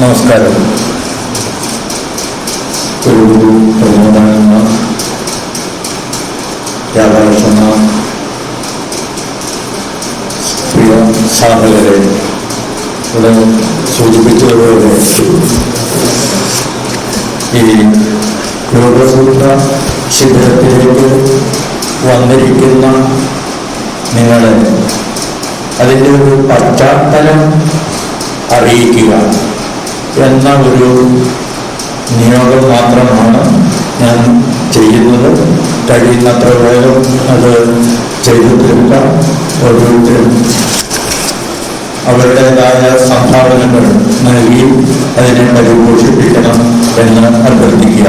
നമസ്കാരം. ഒരു പ്രമോദാനന്ദ രാധാകൃഷ്ണ പ്രിയ സാധകരെ ഇവിടെ സൂചിപ്പിച്ചതുപോലെ ഈ യോഗസൂത്ര ശിബിരത്തിലേക്ക് വന്നിരിക്കുന്ന നിങ്ങളെ അതിൻ്റെ ഒരു പശ്ചാത്തലം അറിയിക്കുക എന്ന ഒരു നിയോഗം മാത്രമാണ് ഞാൻ ചെയ്യുന്നത്. കഴിയുന്നത്ര വേഗം അത് ചെയ്തു തീർക്കാം. ഓരോരുത്തരും അവരുടേതായ സംഭാവനകൾ നൽകി അതിനെ പരിപോഷിപ്പിക്കണം എന്ന് അഭ്യർത്ഥിക്കുക.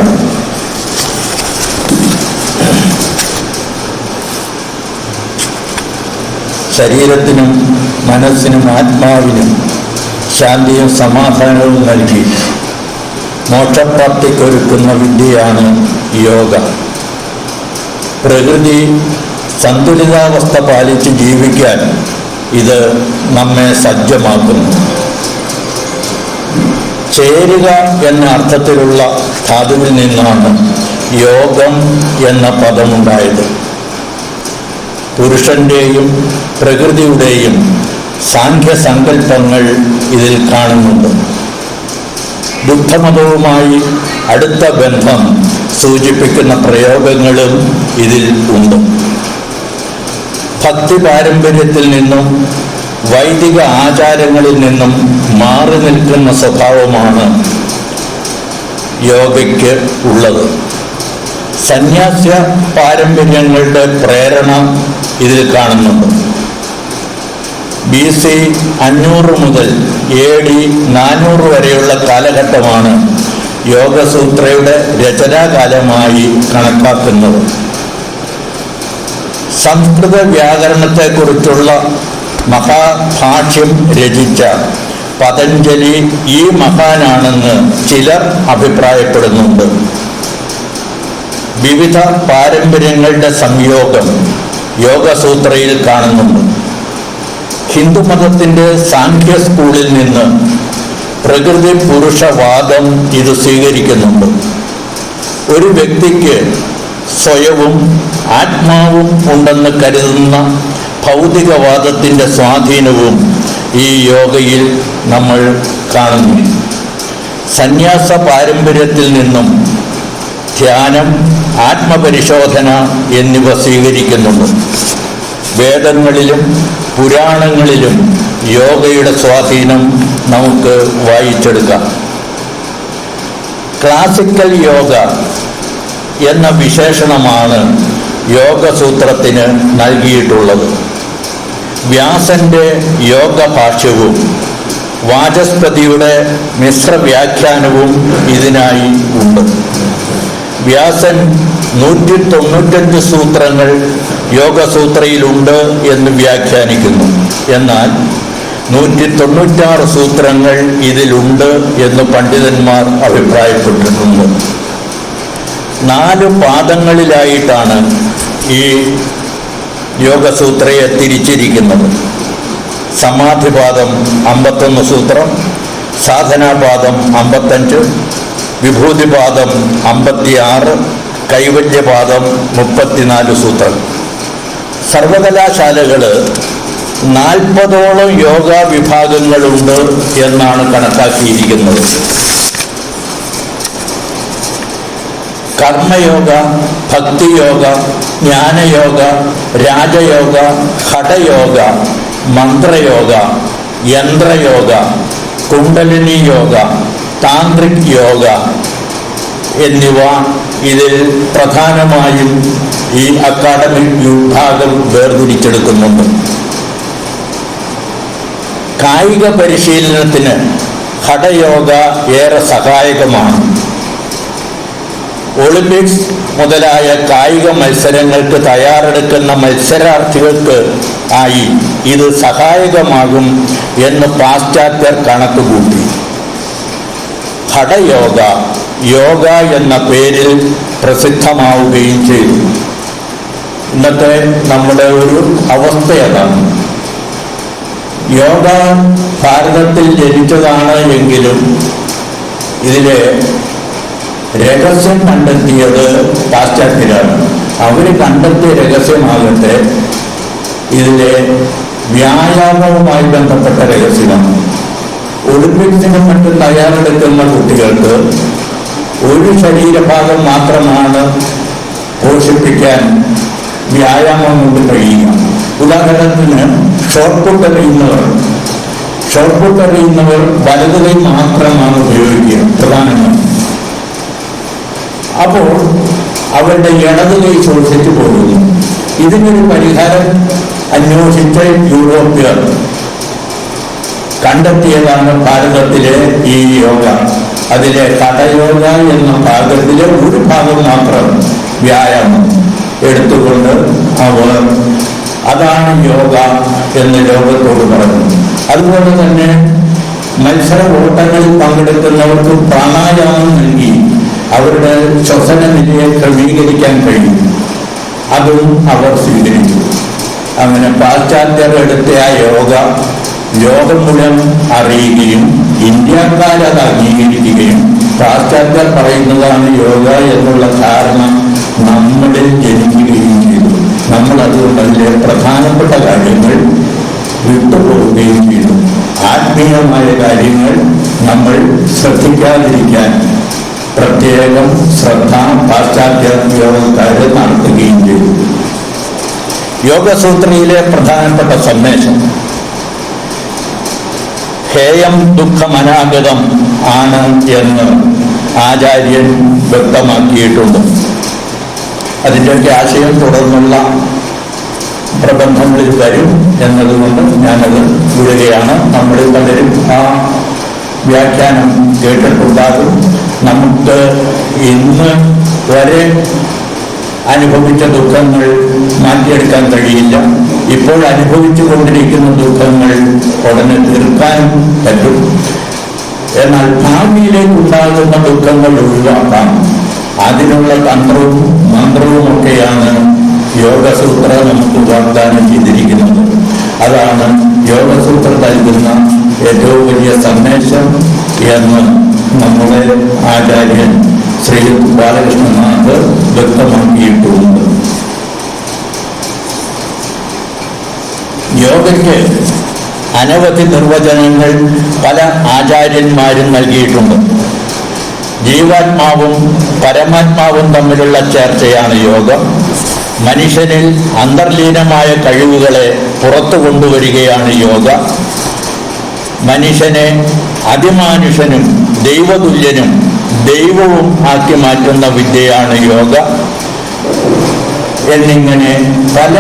ശരീരത്തിനും മനസ്സിനും ആത്മാവിനും ശാന്തിയും സമാധാനവും നൽകി മോക്ഷപ്രാപ്തിക്കൊരുക്കുന്ന വിദ്യയാണ് യോഗ. പ്രകൃതി സന്തുലിതാവസ്ഥ പാലിച്ച് ജീവിക്കാൻ ഇത് നമ്മെ സജ്ജമാക്കുന്നു. ചേരുക എന്ന അർത്ഥത്തിലുള്ള ധാതുവിൽ നിന്നാണ് യോഗം എന്ന പദമുണ്ടായത്. പുരുഷന്റെയും പ്രകൃതിയുടെയും സാഖ്യസങ്കല്പങ്ങൾ ഇതിൽ കാണുന്നുണ്ട്. ബുദ്ധമതവുമായി അടുത്ത ബന്ധം സൂചിപ്പിക്കുന്ന പ്രയോഗങ്ങളും ഇതിൽ ഉണ്ട്. ഭക്തി പാരമ്പര്യത്തിൽ നിന്നും വൈദിക ആചാരങ്ങളിൽ നിന്നും മാറി നിൽക്കുന്ന സ്വഭാവമാണ് യോഗയ്ക്ക് ഉള്ളത്. സന്യാസ്യ പാരമ്പര്യങ്ങളുടെ പ്രേരണ ഇതിൽ കാണുന്നുണ്ട്. BC 500 മുതൽ AD 400 വരെയുള്ള കാലഘട്ടമാണ് യോഗസൂത്രയുടെ രചനാകാലമായി കണക്കാക്കുന്നത്. സംസ്കൃത വ്യാകരണത്തെക്കുറിച്ചുള്ള മഹാഭാഷ്യം രചിച്ച പതഞ്ജലി ഈ മഹാനാണെന്ന് ചിലർ അഭിപ്രായപ്പെടുന്നുണ്ട്. വിവിധ പാരമ്പര്യങ്ങളുടെ സംയോഗം യോഗസൂത്രയിൽ കാണുന്നുണ്ട്. ഹിന്ദുമതത്തിൻ്റെ സാഖ്യ സ്കൂളിൽ നിന്ന് പ്രകൃതി പുരുഷവാദം ഇത് സ്വീകരിക്കുന്നുണ്ട്. ഒരു വ്യക്തിക്ക് സ്വയവും ആത്മാവും ഉണ്ടെന്ന് കരുതുന്ന ഭൗതികവാദത്തിൻ്റെ സ്വാധീനവും ഈ യോഗയിൽ നമ്മൾ കാണുന്നു. സന്യാസ പാരമ്പര്യത്തിൽ നിന്നും ധ്യാനം, ആത്മപരിശോധന എന്നിവ സ്വീകരിക്കുന്നുണ്ട്. വേദങ്ങളിലും പുരാണങ്ങളിലും യോഗയുടെ സ്വാധീനം നമുക്ക് വായിച്ചെടുക്കാം. ക്ലാസിക്കൽ യോഗ എന്ന വിശേഷണമാണ് യോഗസൂത്രത്തിന് നൽകിയിട്ടുള്ളത്. വ്യാസന്റെ യോഗഭാഷ്യവും വാചസ്പതിയുടെ മിശ്രവ്യാഖ്യാനവും ഇതിനായി ഉണ്ട്. വ്യാസൻ 195 സൂത്രങ്ങൾ യോഗസൂത്രയിലുണ്ട് എന്ന് വ്യാഖ്യാനിക്കുന്നു. എന്നാൽ 196 സൂത്രങ്ങൾ ഇതിലുണ്ട് എന്ന് പണ്ഡിതന്മാർ അഭിപ്രായപ്പെട്ടിട്ടുണ്ട്. 4 പാദങ്ങളിലായിട്ടാണ് ഈ യോഗസൂത്രയെ തിരിച്ചിരിക്കുന്നത്. സമാധിപാദം 51 സൂത്രം, സാധനാപാദം 55, വിഭൂതിപാദം 56, കൈവല്യപാദം 34 സൂത്രം. സർവകലാശാലകൾ 40ഓളം യോഗ വിഭാഗങ്ങളുണ്ട് എന്നാണ് കണക്കാക്കിയിരിക്കുന്നത്. കർമ്മയോഗ, ഭക്തിയോഗ, ജ്ഞാനയോഗ, രാജയോഗ, ഘടയോഗ, മന്ത്രയോഗ, യന്ത്രയോഗ, കുണ്ടലിനി യോഗ, താന്ത്രിക് യോഗ എന്നിവ ഇതിൽ പ്രധാനമായും ഈ അക്കാഡമിക് വിഭാഗം വേർതിരിച്ചെടുക്കുന്നുണ്ട്. കായിക പരിശീലനത്തിന് ഘടയോഗ ഏറെ സഹായകമാണ്. ഒളിമ്പിക്സ് മുതലായ കായിക മത്സരങ്ങൾക്ക് തയ്യാറെടുക്കുന്ന മത്സരാർത്ഥികൾക്ക് ആയി ഇത് സഹായകമാകും എന്ന് പാശ്ചാത്യർ കണക്കുകൂട്ടി. ഘടയോഗ യോഗ എന്ന പേരിൽ പ്രസിദ്ധമാവുകയും ചെയ്തു. ഇന്നത്തെ നമ്മുടെ ഒരു അവസ്ഥ അതാണ്. യോഗ ഭാരതത്തിൽ ജനിച്ചതാണ് എങ്കിലും ഇതിലെ രഹസ്യം കണ്ടെത്തിയത് പാശ്ചാത്യരാണ്. അവർ കണ്ടെത്തിയ രഹസ്യമാകട്ടെ ഇതിലെ വ്യായാമവുമായി ബന്ധപ്പെട്ട രഹസ്യമാണ്. ഒളിമ്പിക്സിനും മറ്റും തയ്യാറെടുക്കുന്ന കുട്ടികൾക്ക് ഒരു ശരീരഭാഗം മാത്രമാണ് പോഷിപ്പിക്കാൻ വ്യായാമം കൊണ്ട് കഴിയുക. ഉദാഹരണത്തിന് ഷോർട്ട് പുട്ട് എറിയുന്നവർ വലതു കൈ മാത്രമാണ് ഉപയോഗിക്കുക പ്രധാനമായും. അപ്പോൾ അവരുടെ ഇടതു കൈ ശോഷിച്ചു പോകുന്നു. ഇതിനൊരു പരിഹാരം അന്വേഷിച്ച യൂറോപ്യർ കണ്ടെത്തിയതാണ് ഭാരതത്തിലെ ഈ യോഗ. അതിലെ കടയോഗ എന്ന ഭാഗത്തിലെ ഒരു ഭാഗം മാത്രം വ്യായാമം എടുത്തുകൊണ്ട് അവർ അതാണ് യോഗ എന്ന് ലോകത്തോട് പറഞ്ഞു. അതുപോലെ തന്നെ മത്സര ഓട്ടങ്ങളിൽ പങ്കെടുക്കുന്നവർക്ക് പ്രാണായാമം നൽകി അവരുടെ ശ്വസന നിലയെ ക്രമീകരിക്കാൻ കഴിയും. അതും അവർ സ്വീകരിച്ചു. അങ്ങനെ പാശ്ചാത്യർ എടുത്ത ആ ലോകം മുഴുവൻ അറിയുകയും ഇന്ത്യക്കാരത് അംഗീകരിക്കുകയും പാശ്ചാത്യർ പറയുന്നതാണ് യോഗ എന്നുള്ള ധാരണ നമ്മളിൽ ജനിക്കുകയും ചെയ്തു. നമ്മൾ അതുകൊണ്ട് അതിലെ പ്രധാനപ്പെട്ട കാര്യങ്ങൾ വിട്ടുപോവുകയും ചെയ്തു. ആത്മീയമായ കാര്യങ്ങൾ നമ്മൾ ശ്രദ്ധിക്കാതിരിക്കാൻ പ്രത്യേകം ശ്രദ്ധ പാശ്ചാത്യ യോഗക്കാർ നടത്തുകയും ചെയ്തു. യോഗസൂത്രയിലെ പ്രധാനപ്പെട്ട സന്ദേശം ഹേയം ദുഃഖമനാഗതം ആണ് എന്ന് ആചാര്യൻ വ്യക്തമാക്കിയിട്ടുണ്ട്. അതിൻ്റെയൊക്കെ ആശയം തുടർന്നുള്ള പ്രബന്ധങ്ങളിൽ വരും എന്നതുകൊണ്ട് ഞാനത് വിടുകയാണ്. നമ്മളിൽ പലരും ആ വ്യാഖ്യാനം കേട്ടിട്ടുണ്ടാകും. നമുക്ക് ഇന്ന് വരെ അനുഭവിച്ച ദുഃഖങ്ങൾ മാറ്റിയെടുക്കാൻ കഴിയില്ല. ഇപ്പോൾ അനുഭവിച്ചു കൊണ്ടിരിക്കുന്ന ദുഃഖങ്ങൾ ഉടനെ തീർക്കാൻ പറ്റും. എന്നാൽ ഭാവിയിലേക്കുണ്ടാകുന്ന ദുഃഖങ്ങൾ ഒഴിവാക്കാം. അതിനുള്ള തന്ത്രവും മന്ത്രവും ഒക്കെയാണ് യോഗസൂത്ര നമുക്ക് വാഗ്ദാനം ചെയ്തിരിക്കുന്നത്. അതാണ് യോഗസൂത്ര നൽകുന്ന ഏറ്റവും വലിയ സന്ദേശം എന്ന് നമ്മുടെ ആചാര്യൻ ശ്രീ ബാലകൃഷ്ണനാഥ് വ്യക്തമാക്കിയിട്ടുണ്ട്. യോഗയ്ക്ക് അനവധി നിർവചനങ്ങൾ പല ആചാര്യന്മാരും നൽകിയിട്ടുണ്ട്. ജീവാത്മാവും പരമാത്മാവും തമ്മിലുള്ള ചേർച്ചയാണ് യോഗം. മനുഷ്യനിൽ അന്തർലീനമായ കഴിവുകളെ പുറത്തു കൊണ്ടുവരികയാണ് യോഗ. മനുഷ്യനെ അതിമാനുഷനും ദൈവതുല്യനും ദൈവവും ആക്കി മാറ്റുന്ന വിദ്യയാണ് യോഗ എന്നിങ്ങനെ പല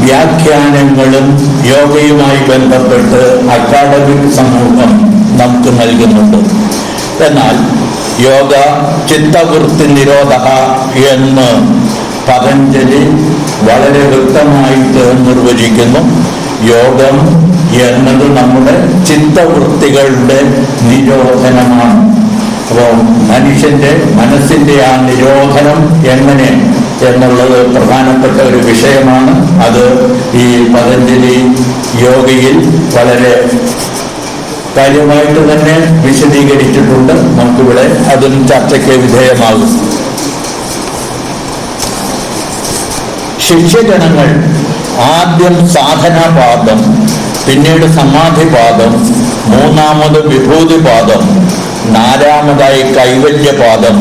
വ്യാഖ്യാനങ്ങളും യോഗയുമായി ബന്ധപ്പെട്ട് അക്കാഡമിക് സമൂഹം നമുക്ക് നൽകുന്നുണ്ട്. എന്നാൽ യോഗ ചിത്തവൃത്തി നിരോധ എന്ന് പതഞ്ജലി വളരെ വ്യക്തമായിട്ട് നിർവചിക്കുന്നു. യോഗം എന്നത് നമ്മുടെ ചിത്തവൃത്തികളുടെ നിരോധനമാണ്. അപ്പോൾ മനുഷ്യന്റെ മനസ്സിന്റെ ആ നിരോധനം എങ്ങനെ എന്നുള്ളത് പ്രധാനപ്പെട്ട ഒരു വിഷയമാണ്. അത് ഈ പതഞ്ജലി യോഗയിൽ വളരെ കാര്യമായിട്ട് തന്നെ വിശദീകരിച്ചിട്ടുണ്ട്. നമുക്കിവിടെ അതും ചർച്ചയ്ക്ക് വിധേയമാകും. ശിഷ്യഗണങ്ങൾ ആദ്യം സാധനാപാദം, പിന്നീട് സമാധിപാദം, മൂന്നാമത് വിഭൂതിപാദം, നാലാമതായി കൈവല്യപാദം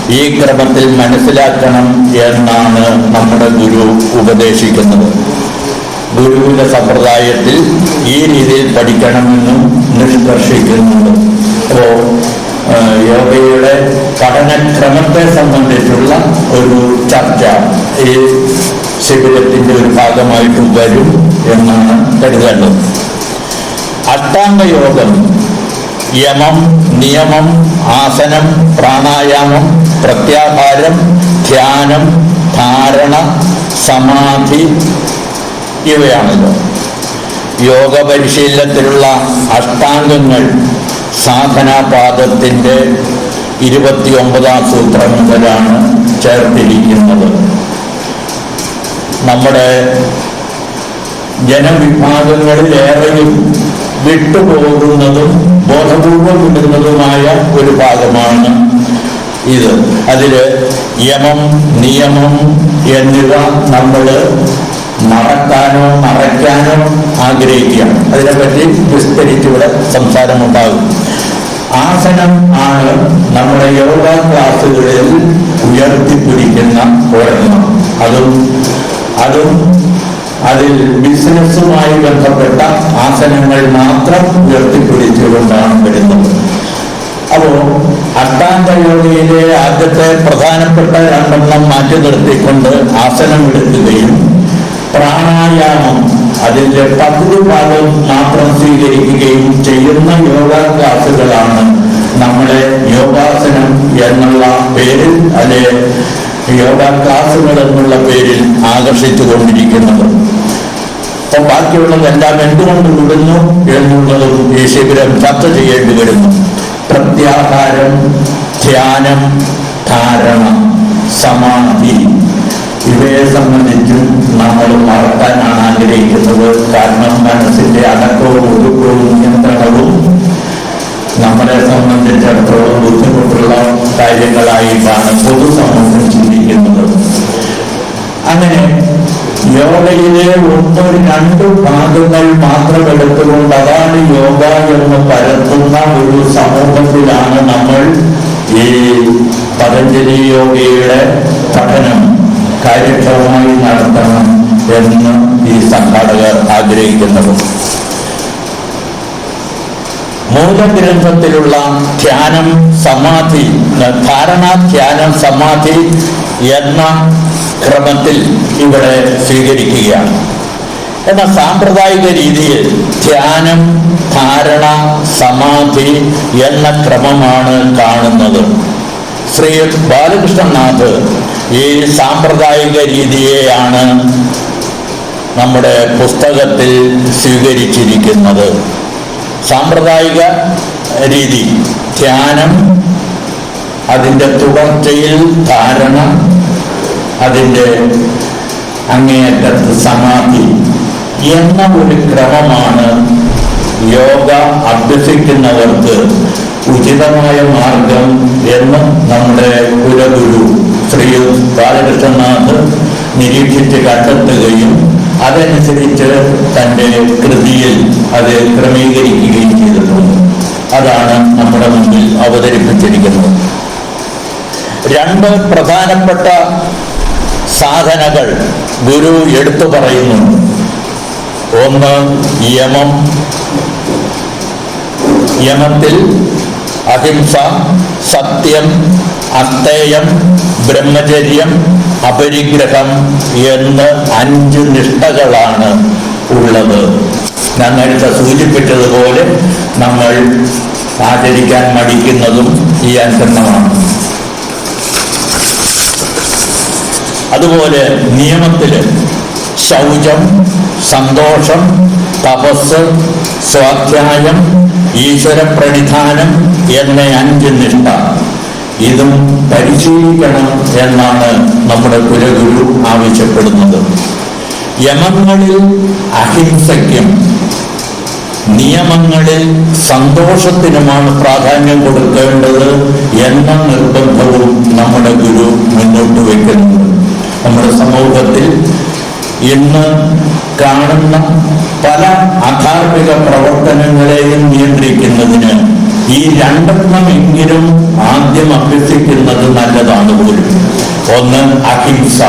ഈ ക്രമത്തിൽ മനസ്സിലാക്കണം എന്നാണ് നമ്മുടെ ഗുരു ഉപദേശിക്കുന്നത്. ഗുരുവിന്റെ സമ്പ്രദായത്തിൽ ഈ രീതിയിൽ പഠിക്കണമെന്നും നിഷ്കർഷിക്കുന്നുണ്ട്. അപ്പോൾ യോഗയുടെ പഠനക്രമത്തെ സംബന്ധിച്ചുള്ള ഒരു ചർച്ച ഈ ശിബിരത്തിന്റെ ഒരു ഭാഗമായിട്ട് വരും എന്നാണ് കരുതേണ്ടത്. അഷ്ടാംഗയോഗം യമം, നിയമം, ആസനം, പ്രാണായാമം, പ്രത്യാഹാരം, ധ്യാനം, ധാരണ, സമാധി ഇവയാണല്ലോ. യോഗ പരിശീലനത്തിലുള്ള അഷ്ടാംഗങ്ങൾ സാധനാപാദത്തിന്റെ 29ാം സൂത്രം മുതലാണ് ചേർത്തിരിക്കുന്നത്. നമ്മുടെ ജനവിഭാഗങ്ങളിലേറെയും വിട്ടുപോകുന്നതും ബോധപൂർവം വിടുന്നതുമായ ഒരു ഭാഗമാണ് ഇത്. അതില് യമം, നിയമം എന്നിവ നമ്മൾ മറക്കാനോ മറയ്ക്കാനോ ആഗ്രഹിക്കുകയാണ്. അതിനെപ്പറ്റി വിസ്തരിച്ചിവിടെ സംസാരമുണ്ടാകും. ആസനം ആണ് നമ്മുടെ യോഗ ക്ലാസ്സുകളിൽ ഉയർത്തിപ്പിടിക്കുന്ന ഒരെണ്ണം. അതും അതിൽ ബിസിനസ്സുമായി ബന്ധപ്പെട്ട ആസനങ്ങൾ മാത്രം ഉയർത്തിപ്പിടിച്ചുകൊണ്ടാണ് വരുന്നത്. അപ്പോൾ അഷ്ടാംഗ യോഗയിലെ ആദ്യത്തെ പ്രധാനപ്പെട്ട രണ്ടെണ്ണം മാറ്റി നിർത്തിക്കൊണ്ട് ആസനം എടുക്കുകയും പ്രാണായാമം അതിന്റെ പകുതി ഭാഗം മാത്രം സ്വീകരിക്കുകയും ചെയ്യുന്ന യോഗ ക്ലാസുകളാണ് നമ്മളെ യോഗാസനം എന്നുള്ള പേരിൽ അല്ലെ യോഗ ക്ലാസുകൾ എന്നുള്ള പേരിൽ ആകർഷിച്ചു കൊണ്ടിരിക്കുന്നത്. അപ്പം ബാക്കിയുള്ളതെല്ലാം എന്തുകൊണ്ട് വിടുന്നു എന്നുള്ളതും ഈ ശിബിരം ചർച്ച ചെയ്യേണ്ടി വരുന്നു. പ്രത്യാഹാരം, ധ്യാനം, ധാരണ, സമാധി ഇവയെ സംബന്ധിച്ചും നമ്മൾ മറക്കാനാണ് ആഗ്രഹിക്കുന്നത്. കാരണം മനസ്സിന്റെ അടക്കവും ഒതുക്കവും നിയന്ത്രണവും നമ്മളെ സംബന്ധിച്ചിടത്തോളം ബുദ്ധിമുട്ടുള്ള കാര്യങ്ങളായിട്ടാണ് പൊതുസമൂഹം ചിന്തിക്കുന്നത്. അങ്ങനെ യോഗയിലെ 1-2 ഭാഗങ്ങൾ മാത്രം എടുത്തുകൊണ്ട് അതാണ് യോഗ എന്ന് പരത്തുന്ന ഒരു സമൂഹത്തിലാണ് നമ്മൾ ഈ പതഞ്ജലി യോഗയുടെ പഠനം കാര്യക്ഷമമായി നടത്തണം എന്ന് ഈ സംഘാടകർ ആഗ്രഹിക്കുന്നത്. മൂലഗ്രന്ഥത്തിലുള്ള ധ്യാനം, സമാധി, ധാരണ, ധ്യാനം, സമാധി എന്ന ക്രമത്തിൽ ഇവിടെ സ്വീകരിക്കുകയാണ്. എന്നാൽ സാമ്പ്രദായിക രീതിയിൽ ധ്യാനം, ധാരണ, സമാധി എന്ന ക്രമമാണ് കാണുന്നത്. ശ്രീ ബാലകൃഷ്ണനാഥ് ഈ സാമ്പ്രദായിക രീതിയെയാണ് നമ്മുടെ പുസ്തകത്തിൽ സ്വീകരിച്ചിരിക്കുന്നത്. സാമ്പ്രദായിക രീതി ധ്യാനം, അതിൻ്റെ തുടർച്ചയിൽ ധാരണ, അതിൻ്റെ അങ്ങേയറ്റത്ത് സമാധി എന്ന ഒരു ക്രമമാണ് യോഗ അഭ്യസിക്കുന്നവർക്ക് ഉചിതമായ മാർഗം എന്ന് നമ്മുടെ കുലഗുരു ശ്രീ ബാലകൃഷ്ണനാഥ് നിരീക്ഷിച്ച് കണ്ടെത്തുകയും അതനുസരിച്ച് തൻ്റെ കൃതിയിൽ അത് ക്രമീകരിക്കുകയും ചെയ്തിട്ടുണ്ട്. അതാണ് നമ്മുടെ മുന്നിൽ അവതരിപ്പിച്ചിരിക്കുന്നത്. 2 പ്രധാനപ്പെട്ട സാധനകൾ ഗുരു എടുത്തു പറയുന്നുണ്ട്. ഒന്ന് യമം. യമത്തിൽ അഹിംസ, സത്യം, അസ്തേയം, ബ്രഹ്മചര്യം, അപരിഗ്രഹം എന്ന് 5 നിഷ്ഠകളാണ് ഉള്ളത്. ഞാൻ നേരത്തെ സൂചിപ്പിച്ചതുപോലെ നമ്മൾ ആചരിക്കാൻ മടിക്കുന്നതും ഈ 5 അതുപോലെ നിയമത്തിൽ ശൗചം, സന്തോഷം, തപസ്, സ്വാധ്യായം, ഈശ്വര പ്രണിധാനം എന്ന 5 നിഷ്ഠ. ഇതും പരിശീലിക്കണം എന്നാണ് നമ്മുടെ കുലഗുരു ആവശ്യപ്പെടുന്നത്. യമങ്ങളിൽ അഹിംസയ്ക്കും നിയമങ്ങളിൽ സന്തോഷത്തിനുമാണ് പ്രാധാന്യം കൊടുക്കേണ്ടത് എന്ന നിർബന്ധവും നമ്മുടെ ഗുരു മുന്നോട്ട് വയ്ക്കുന്നുണ്ട്. നമ്മുടെ സമൂഹത്തിൽ ഇന്ന് കാണുന്ന പല അധാർമിക പ്രവർത്തനങ്ങളെയും നിയന്ത്രിക്കുന്നതിന് ഈ 2 ആദ്യം അഭ്യസിക്കുന്നത് നല്ലതാണ് പോലും. ഒന്ന് അഹിംസ.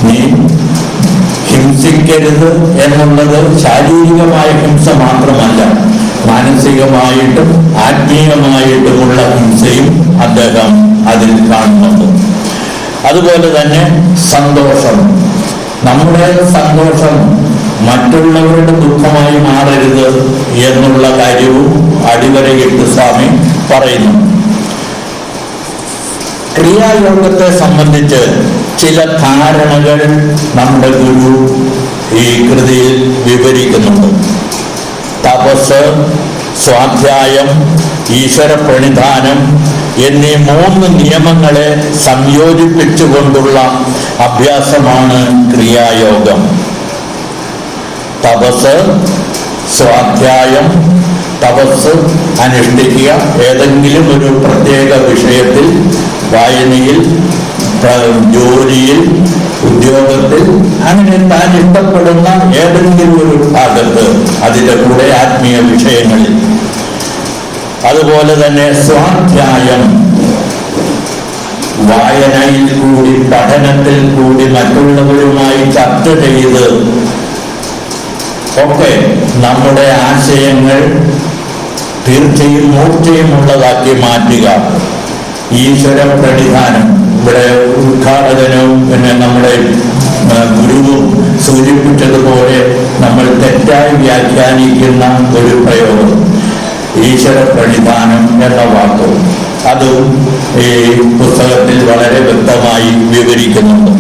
നീ ഹിംസിക്കരുത് എന്നുള്ളത് ശാരീരികമായ ഹിംസ മാത്രമല്ല, മാനസികമായിട്ടും ആത്മീയമായിട്ടുമുള്ള ഹിംസയും അദ്ദേഹം അതിൽ കാണുന്നുണ്ട്. അതുപോലെ തന്നെ സന്തോഷം. നമ്മുടെ സന്തോഷം മറ്റുള്ളവരുടെ ദുഃഖമായി മാറരുത് എന്നുള്ള കാര്യവും അടിവരയിട്ട് സ്വാമി പറയുന്നു. ക്രിയായോഗത്തെ സംബന്ധിച്ച് ചില ധാരണകൾ നമ്മുടെ ഗുരു ഈ കൃതിയിൽ വിവരിക്കുന്നുണ്ട്. തപസ്, സ്വാധ്യായം, ഈശ്വര പ്രണിധാനം എന്നീ 3 നിയമങ്ങളെ സംയോജിപ്പിച്ചുകൊണ്ടുള്ള അഭ്യാസമാണ് ക്രിയായോഗം. തപസ്, സ്വാധ്യായം, തപസ് അനുഷ്ഠിക്കുക, ഏതെങ്കിലും ഒരു പ്രത്യേക വിഷയത്തിൽ, വായനയിൽ, ജോലിയിൽ, ഉദ്യോഗത്തിൽ, അങ്ങനെ താൻ ഇഷ്ടപ്പെടുന്ന ഏതെങ്കിലും ഒരു ഭാഗത്ത്, അതിൻ്റെ കൂടെ ആത്മീയ വിഷയങ്ങളിൽ. അതുപോലെ തന്നെ സ്വാധ്യായം, വായനയിൽ കൂടി, പഠനത്തിൽ കൂടി, മറ്റുള്ളവരുമായി ചർച്ച ചെയ്ത് ഒക്കെ നമ്മുടെ ആശയങ്ങൾ തീർച്ചയും മൂർച്ചയുമുള്ളതാക്കി മാറ്റുക. ഈശ്വര പ്രണിധാനം, ഇവിടെ ഉദ്ഘാടകനും പിന്നെ നമ്മുടെ ഗുരുവും സൂചിപ്പിച്ചതുപോലെ നമ്മൾ തെറ്റായി വ്യാഖ്യാനിക്കുന്ന ഒരു പ്രയോഗം, ഈശ്വര പ്രണിധാനം എന്ന വാക്ക്, അതും ഈ പുസ്തകത്തിൽ വളരെ വ്യക്തമായി വിവരിക്കുന്നുണ്ട്.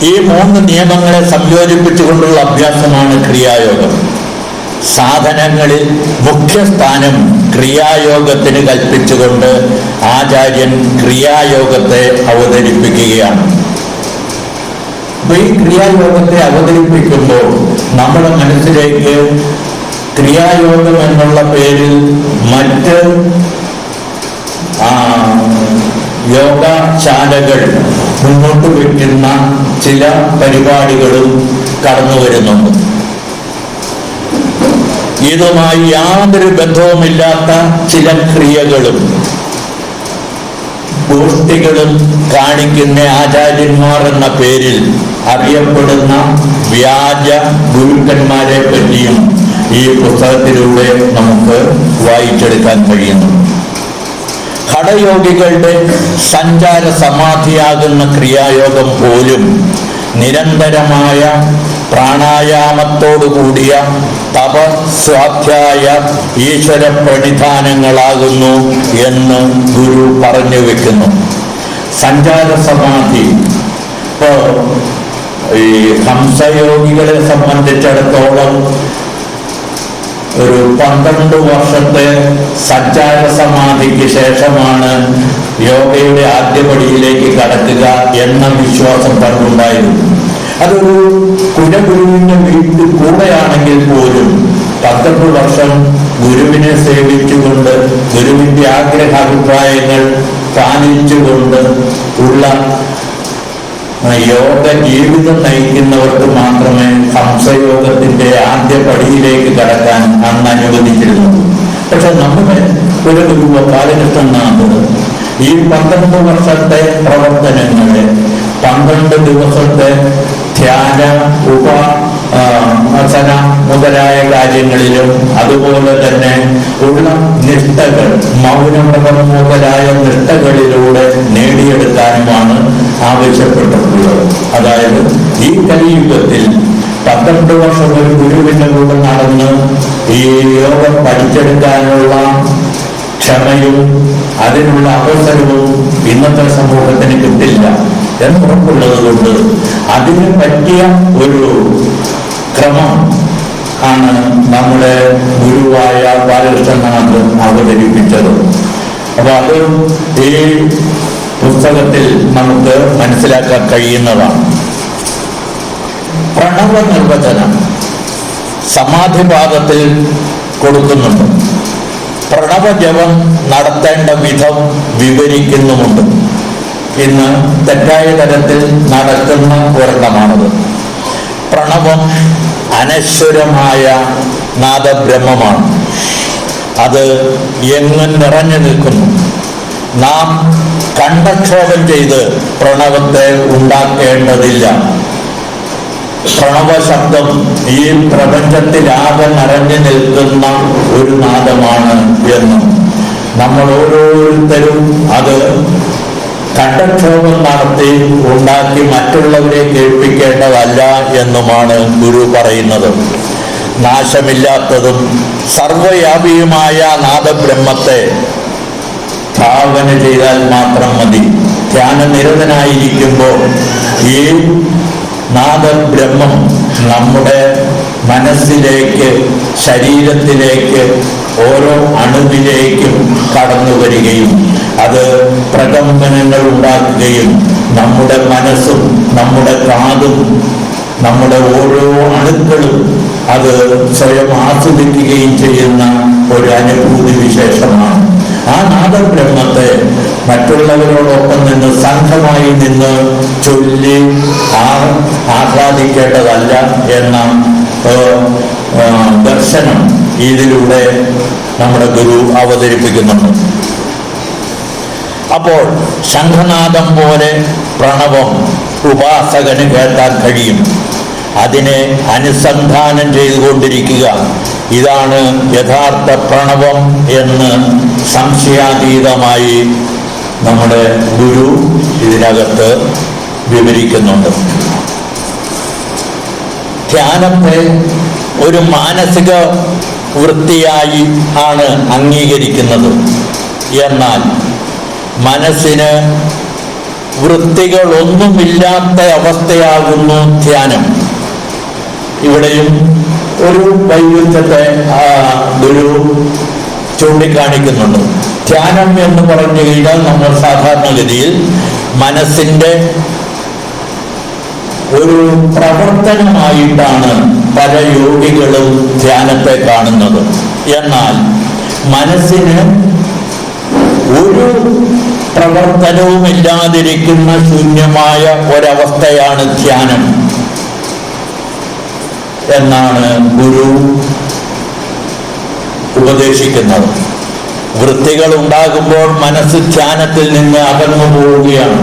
ഈ 3 നിയമങ്ങളെ സംയോജിപ്പിച്ചുകൊണ്ടുള്ള അഭ്യാസമാണ് ക്രിയായോഗം. സാധനങ്ങളിൽ മുഖ്യസ്ഥാനം ക്രിയായോഗത്തിന് കൽപ്പിച്ചുകൊണ്ട് ആചാര്യൻ ക്രിയായോഗത്തെ അവതരിപ്പിക്കുകയാണ്. അപ്പൊ ഈ ക്രിയായോഗത്തെ അവതരിപ്പിക്കുമ്പോൾ നമ്മുടെ മനസ്സിലേക്ക് ക്രിയായോഗം എന്നുള്ള പേരിൽ മറ്റ് യോഗശാലകൾ മുന്നോട്ട് വയ്ക്കുന്ന ചില പരിപാടികളും കടന്നു വരുന്നുണ്ട്. ഇതുമായി യാതൊരു ബന്ധവുമില്ലാത്ത ചില ക്രിയകളും ഗോഷ്ഠികളും കാണിക്കുന്ന ആചാര്യന്മാർ എന്ന പേരിൽ അറിയപ്പെടുന്ന വ്യാജ ഗുരുക്കന്മാരെ പറ്റിയും ഈ പുസ്തകത്തിലൂടെ നമുക്ക് വായിച്ചെടുക്കാൻ കഴിയുന്നു. ഹഠയോഗികളുടെ സഞ്ചാര സമാധിയാകുന്ന ക്രിയായോഗം പോലും നിരന്തരമായ പ്രാണായാമത്തോടുകൂടിയ തപസ്വാധ്യായ ഈശ്വര പ്രണിധാനങ്ങളാകുന്നു എന്ന് ഗുരു പറഞ്ഞു വെക്കുന്നു. സഞ്ചാര സമാധി, ഇപ്പോ ഈ ഹംസയോഗികളെ സംബന്ധിച്ചിടത്തോളം ഒരു 12 വർഷത്തെ സഞ്ചാര സമാധിക്ക് ശേഷമാണ് യോഗയുടെ ആദ്യപടിയിലേക്ക് കടക്കുക എന്ന വിശ്വാസം പണ്ടുണ്ടായിരുന്നു. അതൊരു കുലഗുരുവിന്റെ വീട്ടിൽ കൂടെയാണെങ്കിൽ പോലും 12 വർഷം ഗുരുവിനെ സേവിച്ചുകൊണ്ട്, ഗുരുവിന്റെ ആഗ്രഹാഭിപ്രായങ്ങൾ പാലിച്ചുകൊണ്ട് ഉള്ള യോഗ ജീവിതം നയിക്കുന്നവർക്ക് മാത്രമേ ഹംസയോഗത്തിന്റെ ആദ്യ പടിയിലേക്ക് കടക്കാൻ അന്ന് അനുവദിച്ചിരുന്നു. പക്ഷെ നമ്മുടെ ഒരു ഗുരു ബാലകൃഷ്ണനാഥ് ഈ 12 വർഷത്തെ പ്രവർത്തനങ്ങളെ 12 ദിവസത്തെ ധ്യാന, ഉപാസന മുതലായ കാര്യങ്ങളിലും അതുപോലെ തന്നെ ഉള്ള നിഷ്ഠകൾ, മൗനവ്രതം മുതലായ നിഷ്ഠകളിലൂടെ നേടിയെടുക്കാനുമാണ് ആവശ്യപ്പെട്ടിട്ടുള്ളത്. അതായത് ഈ കലിയുഗത്തിൽ 12 വർഷം ഒരു ഗുരുവിന്റെ കൂടെ നടന്ന് ഈ യോഗം പഠിച്ചെടുക്കാനുള്ള ക്ഷമയും അതിനുള്ള അവസരവും ഇന്നത്തെ സമൂഹത്തിന് കിട്ടില്ല എന്നുറപ്പുള്ളത് കൊണ്ട് അതിന് പറ്റിയ ഒരു ക്രമം ആണ് നമ്മുടെ ഗുരുവായ ബാലകൃഷ്ണനാഥ് അവതരിപ്പിച്ചത്. അപ്പൊ അത് ഈ പുസ്തകത്തിൽ നമുക്ക് മനസ്സിലാക്കാൻ കഴിയുന്നതാണ്. പ്രണവ നിർവചനം സമാധിഭാഗത്തിൽ കൊടുക്കുന്നുണ്ട്. പ്രണവജപം നടത്തേണ്ട വിധം വിവരിക്കുന്നുമുണ്ട്. ഇന്ന് തെറ്റായ തരത്തിൽ നടക്കുന്ന ഒരെണ്ണമാണത്. പ്രണവം അനശ്വരമായ നാദബ്രഹ്മമാണ്. അത് എങ്ങും നിറഞ്ഞു നിൽക്കുന്നു. നാം കണ്ഠക്ഷോഭം ചെയ്ത് പ്രണവത്തെ ഉണ്ടാക്കേണ്ടതില്ല. പ്രണവ ശബ്ദം ഈ പ്രപഞ്ചത്തിലാകെ നിറഞ്ഞു നിൽക്കുന്ന ഒരു നാദമാണ് എന്നും നമ്മൾ ഓരോരുത്തരും അത് കണ്ഠക്ഷോഭം നടത്തി ഉണ്ടാക്കി മറ്റുള്ളവരെ കേൾപ്പിക്കേണ്ടതല്ല എന്നുമാണ് ഗുരു പറയുന്നത്. നാശമില്ലാത്തതും സർവവ്യാപിയുമായ നാദബ്രഹ്മത്തെ ഭാവന ചെയ്താൽ മാത്രം മതി. ധ്യാനനിരതനായിരിക്കുമ്പോൾ ഈ നാദബ്രഹ്മം നമ്മുടെ മനസ്സിലേക്ക്, ശരീരത്തിലേക്ക്, ഓരോ അണുവിലേക്കും കടന്നു വരികയും അത് പ്രകമ്പനങ്ങൾ ഉണ്ടാക്കുകയും നമ്മുടെ മനസ്സും നമ്മുടെ കാതും നമ്മുടെ ഓരോ അണുക്കളും അത് സ്വയം ആസ്വദിക്കുകയും ചെയ്യുന്ന ഒരു അനുഭൂതി വിശേഷമാണ്. ആ നാദബ്രഹ്മത്തെ മറ്റുള്ളവരോടൊപ്പം നിന്ന് സംഘമായി നിന്ന് ചൊല്ലി ആഹ്ലാദിക്കേണ്ടതല്ല എന്ന ദർശനം ഇതിലൂടെ നമ്മുടെ ഗുരു അവതരിപ്പിക്കുന്നുണ്ട്. അപ്പോൾ ശംഖനാദം പോലെ പ്രണവം ഉപാസകന് കേൾക്കാൻ കഴിയും. അതിനെ അനുസന്ധാനം ചെയ്തുകൊണ്ടിരിക്കുക, ഇതാണ് യഥാർത്ഥ പ്രണവം എന്ന് സംശയാതീതമായി നമ്മുടെ ഗുരു ഇതിനകത്ത് വിവരിക്കുന്നുണ്ട്. ധ്യാനത്തെ ഒരു മാനസിക വൃത്തിയായി ആണ് അംഗീകരിക്കുന്നത്. എന്നാൽ മനസ്സിന് വൃത്തികളൊന്നുമില്ലാത്ത അവസ്ഥയാകുന്നു ധ്യാനം. ഇവിടെയും ഒരു വൈരുദ്ധ്യത്തെ ഗുരു ചൂണ്ടിക്കാണിക്കുന്നുണ്ട്. ധ്യാനം എന്ന് പറഞ്ഞു കഴിഞ്ഞാൽ നമ്മൾ സാധാരണഗതിയിൽ മനസ്സിൻ്റെ ഒരു പ്രവർത്തനമായിട്ടാണ് പല യോഗികളും ധ്യാനത്തെ കാണുന്നത്. എന്നാൽ മനസ്സിന് ഒരു പ്രവർത്തനവുമില്ലാതിരിക്കുന്ന ശൂന്യമായ ഒരവസ്ഥയാണ് ധ്യാനം എന്നാണ് ഗുരു ഉപദേശിക്കുന്നത്. വൃത്തികൾ ഉണ്ടാകുമ്പോൾ മനസ്സ് ധ്യാനത്തിൽ നിന്ന് അകന്നു പോവുകയാണ്.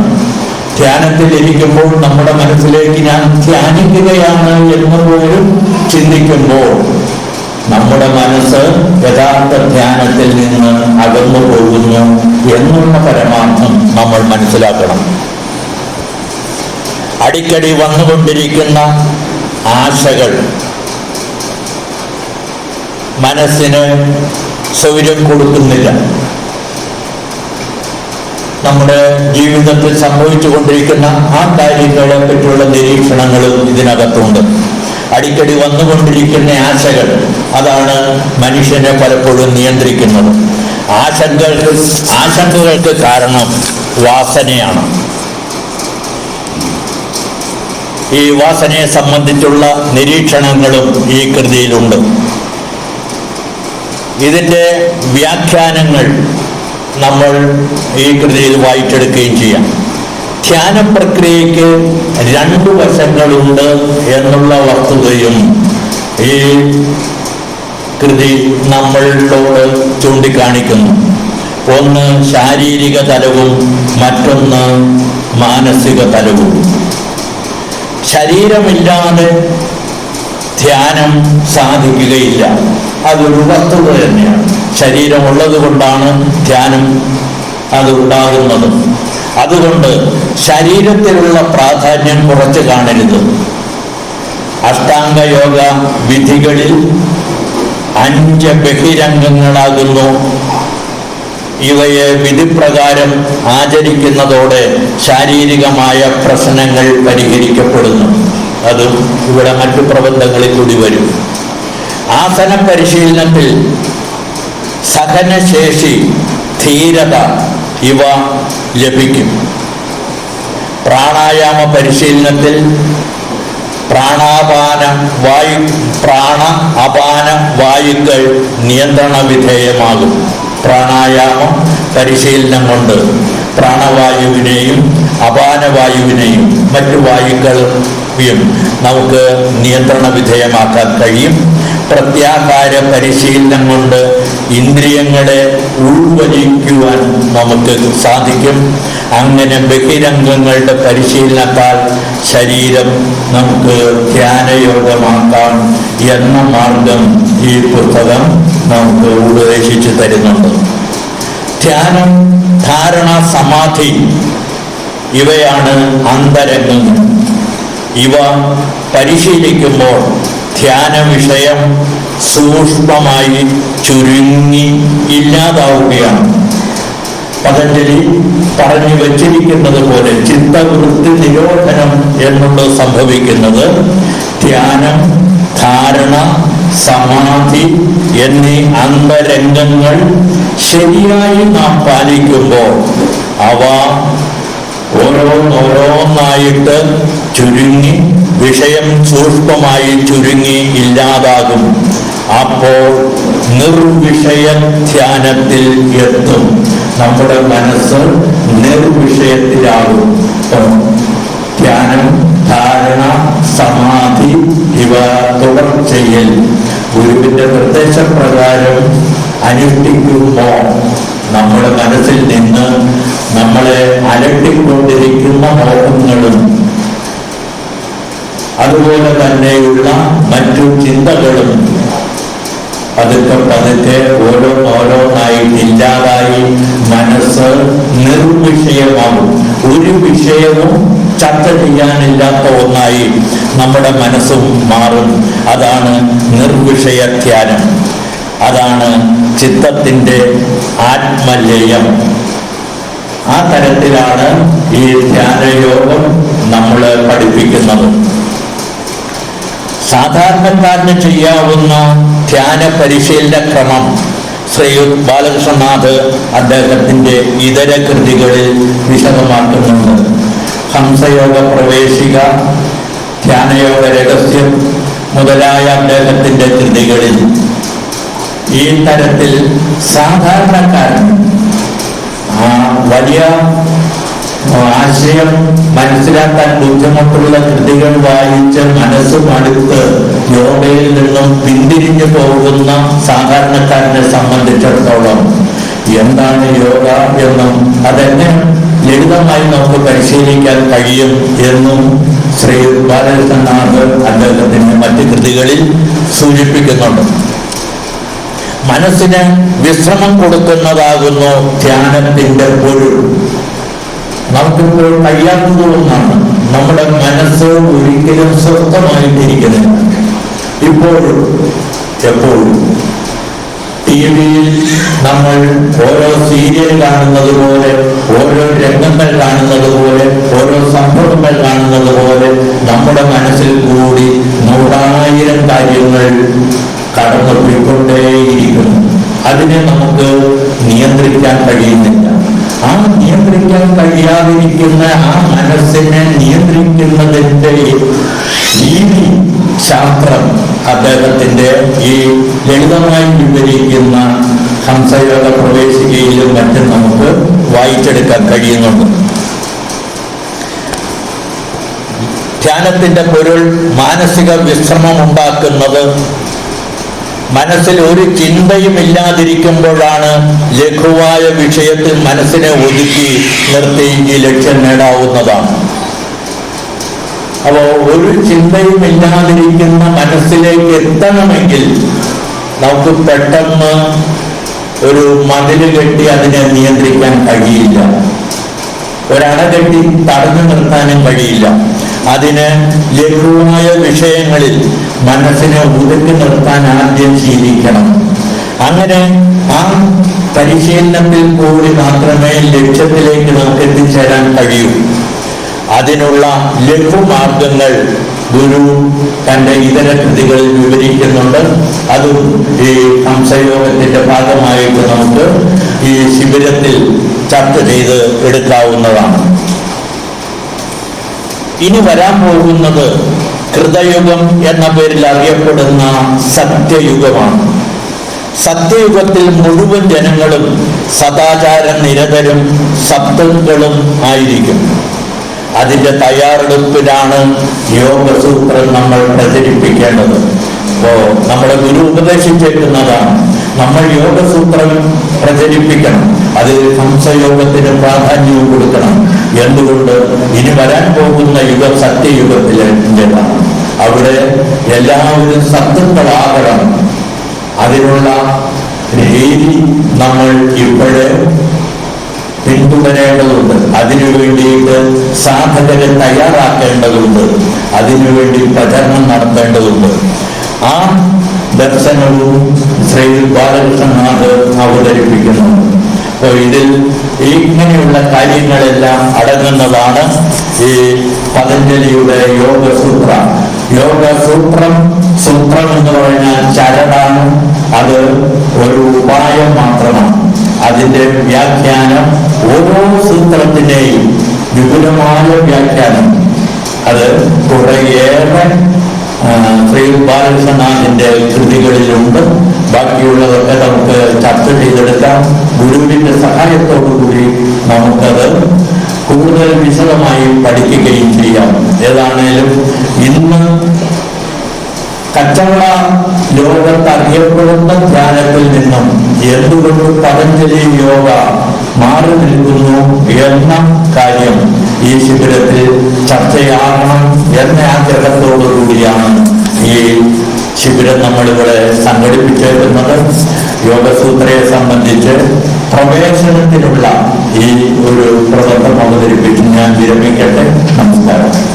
ധ്യാനത്തിൽ ഇരിക്കുമ്പോൾ നമ്മുടെ മനസ്സിലേക്ക് ഞാൻ ധ്യാനിക്കുകയാണ് എന്ന് പോലും ചിന്തിക്കുമ്പോൾ നമ്മുടെ മനസ്സ് യഥാർത്ഥ ധ്യാനത്തിൽ നിന്ന് അകന്നു പോകുന്നു എന്നുള്ള പരമാർത്ഥം നമ്മൾ മനസ്സിലാക്കണം. അടിക്കടി വന്നുകൊണ്ടിരിക്കുന്ന ആശകൾ മനസ്സിന് സൗകര്യം കൊടുക്കുന്നില്ല. നമ്മുടെ ജീവിതത്തിൽ സംഭവിച്ചു കൊണ്ടിരിക്കുന്ന ആ കാര്യങ്ങളെ പറ്റിയുള്ള നിരീക്ഷണങ്ങളും ഇതിനകത്തുണ്ട്. അടിക്കടി വന്നുകൊണ്ടിരിക്കുന്ന ആശകൾ, അതാണ് മനുഷ്യനെ പലപ്പോഴും നിയന്ത്രിക്കുന്നത്. ആശങ്കകൾക്ക് കാരണം വാസനയാണ്. ഈ വാസനയെ സംബന്ധിച്ചുള്ള നിരീക്ഷണങ്ങളും ഈ കൃതിയിലുണ്ട്. ഇതിൻ്റെ വ്യാഖ്യാനങ്ങൾ നമ്മൾ ഈ കൃതിയിൽ വായിച്ചെടുക്കുകയും ചെയ്യാം. ധ്യാന പ്രക്രിയയ്ക്ക് രണ്ടു വശങ്ങളുണ്ട് എന്നുള്ള വസ്തുതയും ഈ കൃതി നമ്മളോട് ചൂണ്ടിക്കാണിക്കുന്നു. ഒന്ന് ശാരീരിക തലവും മറ്റൊന്ന് മാനസിക തലവും. ശരീരമില്ലാതെ ധ്യാനം സാധിക്കുകയില്ല, അതൊരു വസ്തുത തന്നെയാണ്. ശരീരമുള്ളത് കൊണ്ടാണ് ധ്യാനം അതുണ്ടാകുന്നത്. അതുകൊണ്ട് ശരീരത്തിലുള്ള പ്രാധാന്യം കുറച്ച് കാണരുത്. അഷ്ടാംഗയോഗ വിധികളിൽ 5 ബഹിരംഗങ്ങളാകുന്നു. ഇവയെ വിധിപ്രകാരം ആചരിക്കുന്നതോടെ ശാരീരികമായ പ്രശ്നങ്ങൾ പരിഹരിക്കപ്പെടുന്നു. അതും ഇവിടെ മറ്റു പ്രബന്ധങ്ങളിൽ കൂടി വരും. ആസന പരിശീലനത്തിൽ സഹനശേഷി, ധീരത ഇവ ലഭിക്കും. പ്രാണായാമ പരിശീലനത്തിൽ പ്രാണ അപാന വായുക്കൾ നിയന്ത്രണ വിധേയമാകും. പ്രാണായാമം പരിശീലനം കൊണ്ട് പ്രാണവായുവിനെയും അപാനവായുവിനെയും മറ്റു വായുക്കളെയും നമുക്ക് നിയന്ത്രണ വിധേയമാക്കാൻ കഴിയും. പ്രത്യാഹാര പരിശീലനം കൊണ്ട് ഇന്ദ്രിയങ്ങളെ ഉൾവലിക്കുവാൻ നമുക്ക് സാധിക്കും. അങ്ങനെ ബഹിരംഗങ്ങളുടെ പരിശീലനത്താൽ ശരീരം നമുക്ക് ധ്യാനയോഗമാക്കാം എന്ന മാർഗം ഈ പുസ്തകം നമുക്ക് ഉപദേശിച്ചു തരുന്നുണ്ട്. ധ്യാനം, ധാരണ, സമാധി ഇവയാണ് അന്തരംഗങ്ങൾ. ഇവ പരിശീലിക്കുമ്പോൾ ധ്യാന വിഷയം സൂക്ഷ്മമായി ചുരുങ്ങി ഇല്ലാതാവുകയാണ്. പതഞ്ജലി പറഞ്ഞു വച്ചിരിക്കുന്നത് പോലെ ചിത്തവൃത്തി നിരോധനം എന്നുള്ളത് സംഭവിക്കുന്നത് ധ്യാനം, ധാരണ, സമാധി എന്നീ അന്തരംഗങ്ങൾ ശരിയായി നാം പാലിക്കുമ്പോൾ അവ ഓരോന്നായിട്ട് ചുരുങ്ങി, വിഷയം സൂക്ഷ്മമായി ചുരുങ്ങി ഇല്ലാതാകും. അപ്പോൾ നിർവിഷയ ധ്യാനത്തിൽ എത്തും. നമ്മുടെ മനസ്സ് നിർവിഷയത്തിലാകും. ധ്യാനം, ധാരണ, സമാധി ഇവ തുടർച്ചയിൽ ഗുരുവിന്റെ നിർദ്ദേശപ്രകാരം അനുഷ്ഠിക്കുമ്പോൾ നമ്മുടെ മനസ്സിൽ നിന്ന് നമ്മളെ അലട്ടിക്കൊണ്ടിരിക്കുന്ന മോഹങ്ങളും അതുപോലെ തന്നെയുള്ള മറ്റു ചിന്തകളും പതുക്കെ ഓരോന്നായി ഇല്ലാതായി മനസ്സ് നിർവിഷയമാകും. ഒരു വിഷയവും ചർച്ച ചെയ്യാനില്ലാത്ത ഒന്നായി നമ്മുടെ മനസ്സും മാറും. അതാണ് നിർവിഷയ ധ്യാനം. അതാണ് ചിത്തത്തിന്റെ ആത്മലയം. ആ തരത്തിലാണ് ഈ ധ്യാനയോഗം നമ്മളെ പഠിപ്പിക്കുന്നത്. സാധാരണക്കാരന് ചെയ്യാവുന്ന ധ്യാന പരിശീലന ക്രമം ശ്രീ ബാലകൃഷ്ണനാഥ് അദ്ദേഹത്തിന്റെ ഇതര കൃതികളിൽ വിശദമാക്കുന്നുണ്ട്. ഹംസയോഗ പ്രവേശിക, ധ്യാനയോഗ രഹസ്യം മുതലായ അദ്ദേഹത്തിന്റെ കൃതികളിൽ ഈ തരത്തിൽ സാധാരണക്കാരൻ വലിയ ആശയം മനസ്സിലാക്കാൻ ബുദ്ധിമുട്ടുള്ള കൃതികൾ വായിച്ച് മനസ്സ് മടുത്ത് യോഗയിൽ നിന്നും പിന്തിരിഞ്ഞു പോകുന്ന സാധാരണക്കാരനെ സംബന്ധിച്ചിടത്തോളം എന്താണ് യോഗ എന്നും അതെന്നെ ലളിതമായി നമുക്ക് പരിശീലിക്കാൻ കഴിയും എന്നും ശ്രീ ബാലകൃഷ്ണനാഥ് അദ്ദേഹത്തിന്റെ മറ്റ് കൃതികളിൽ സൂചിപ്പിക്കുന്നുണ്ട്. മനസ്സിന് വിശ്രമം കൊടുക്കുന്നതാകുന്നു ധ്യാനത്തിന്റെ പൊരുൾ. നമുക്കിപ്പോൾ കഴിയാത്തതുകൊണ്ടാണ് നമ്മുടെ മനസ്സ് ഒരിക്കലും സ്വസ്ഥമായിട്ടിരിക്കുന്നില്ല. ഇപ്പോഴും എപ്പോഴും ടിവിയിൽ നമ്മൾ ഓരോ സീരിയൽ കാണുന്നത് പോലെ, ഓരോ രംഗങ്ങൾ കാണുന്നത് പോലെ, ഓരോ സംഭവങ്ങൾ കാണുന്നത് പോലെ നമ്മുടെ മനസ്സിൽ കൂടി 100,000 കാര്യങ്ങൾ കടന്നുപോയിക്കൊണ്ടേയിരിക്കുന്നു. അതിനെ നമുക്ക് നിയന്ത്രിക്കാൻ കഴിയുന്നില്ല. ആ നിയന്ത്രിക്കാൻ കഴിയാതിരിക്കുന്ന ആ മനസ്സിനെ നിയന്ത്രിക്കുന്നതിൻ്റെ രീതി ശാസ്ത്രം അദ്ദേഹത്തിന്റെ ഈ ലളിതമായി വിവരിക്കുന്ന ഹംസയോഗ പ്രവേശികയിലും മറ്റും നമുക്ക് വായിച്ചെടുക്കാൻ കഴിയുന്നുണ്ട്. ധ്യാനത്തിന്റെ പൊരുൾ മാനസിക വിശ്രമം ഉണ്ടാക്കുന്നത്. മനസ്സിൽ ഒരു ചിന്തയും ഇല്ലാതിരിക്കുമ്പോഴാണ് ലഘുവായ വിഷയത്തിൽ മനസ്സിനെ ഒതുക്കി നിർത്തി ഈ ലക്ഷ്യം നേടാവുന്നതാണ്. അപ്പോൾ ഒരു ചിന്തയും ഇല്ലാതിരിക്കുന്ന മനസ്സിലേക്ക് എത്തണമെങ്കിൽ നമുക്ക് പെട്ടെന്ന് ഒരു മതിൽ കെട്ടി അതിനെ നിയന്ത്രിക്കാൻ കഴിയില്ല. ഒരണ കെട്ടി തടഞ്ഞു നിർത്താനും കഴിയില്ല. അതിന് ലഘുവായ വിഷയങ്ങളിൽ മനസ്സിനെ ഒതുക്കി നിർത്താൻ ആദ്യം ശീലിക്കണം. അങ്ങനെ ആ പരിശീലനത്തിൽ കൂടി മാത്രമേ ലക്ഷ്യത്തിലേക്ക് നമുക്ക് എത്തിച്ചേരാൻ കഴിയൂ. അതിനുള്ള ലഘുമാർഗങ്ങൾ ഗുരു തൻ്റെ ഇതര കൃതികളിൽ വിവരിക്കുന്നുണ്ട്. അതും ഈ ഹംസയോഗത്തിന്റെ ഭാഗമായിട്ട് നമുക്ക് ഈ ശിബിരത്തിൽ ചർച്ച ചെയ്ത് എടുക്കാവുന്നതാണ്. ഇനി വരാൻ പോകുന്നത് കൃതയുഗം എന്ന പേരിൽ അറിയപ്പെടുന്ന സത്യയുഗമാണ്. സത്യയുഗത്തിൽ മുഴുവൻ ജനങ്ങളും സദാചാര നിരതരും സപ്തങ്ങളും ആയിരിക്കും. അതിന്റെ തയ്യാറെടുപ്പിലാണ് യോഗസൂത്രം നമ്മൾ പ്രചരിപ്പിക്കേണ്ടത്. നമ്മുടെ ഗുരു ഉപദേശിച്ചേക്കുന്നതാണ് നമ്മൾ യോഗസൂത്രം പ്രചരിപ്പിക്കണം. അതിൽ ഹംസയോഗത്തിന് പ്രാധാന്യവും കൊടുക്കണം. എന്തുകൊണ്ട്? ഇനി വരാൻ പോകുന്ന യുഗം സത്യയുഗത്തിലേതാണ്. അവിടെ എല്ലാവരും സത്യങ്ങളാകണം. അതിനുള്ള രീതി നമ്മൾ ഇപ്പോഴേ പിന്തുടരേണ്ടതുണ്ട്. അതിനു വേണ്ടിയിട്ട് സാധകരെ തയ്യാറാക്കേണ്ടതുണ്ട്. അതിനുവേണ്ടി പ്രചരണം നടത്തേണ്ടതുണ്ട്. ആ ദർശനവും ശ്രീ ബാലകൃഷ്ണനാഥ് അവതരിപ്പിക്കുന്നുണ്ട്. അപ്പോൾ ഇതിൽ ഇങ്ങനെയുള്ള കാര്യങ്ങളെല്ലാം അടങ്ങുന്നതാണ് ഈ പതഞ്ജലിയുടെ യോഗസൂത്ര. യോഗസൂത്രം, സൂത്രം എന്ന് പറഞ്ഞാൽ ചരടാണ്. അത് ഒരു ഉപായം മാത്രമാണ്. അതിന്റെ വ്യാഖ്യാനം ഓരോ സൂത്രത്തിനെയും വിപുലമായ വ്യാഖ്യാനം അത് കുറേയേറെ ശ്രീ ബാലകൃഷ്ണനാഥിന്റെ കൃതികളിലുണ്ട്. ബാക്കിയുള്ളതൊക്കെ നമുക്ക് ചർച്ച ചെയ്തെടുക്കാം. ഗുരുവിന്റെ സഹായത്തോടുകൂടി നമുക്കത് കൂടുതൽ വിശദമായി പഠിക്കുകയും ചെയ്യാം. ഏതാണേലും ഇന്ന് കച്ചവട ലോകത്ത് അറിയപ്പെടുന്ന ധ്യാനത്തിൽ നിന്നും എന്തുകൊണ്ട് പതഞ്ജലി യോഗ മാറി നിൽക്കുന്നു എന്ന കാര്യം ഈ ശിബിരത്തിൽ ചർച്ചയാകണം എന്ന ആഗ്രഹത്തോടുകൂടിയാണ് ഈ ശിബിരം നമ്മളിവിടെ സംഘടിപ്പിച്ചേക്കുന്നത്. യോഗസൂത്രയെ സംബന്ധിച്ച് പ്രവേശനത്തിനുള്ള ഈ ഒരു പ്രബന്ധം അവതരിപ്പിച്ച് ഞാൻ വിരമിക്കട്ടെ. നമസ്കാരം.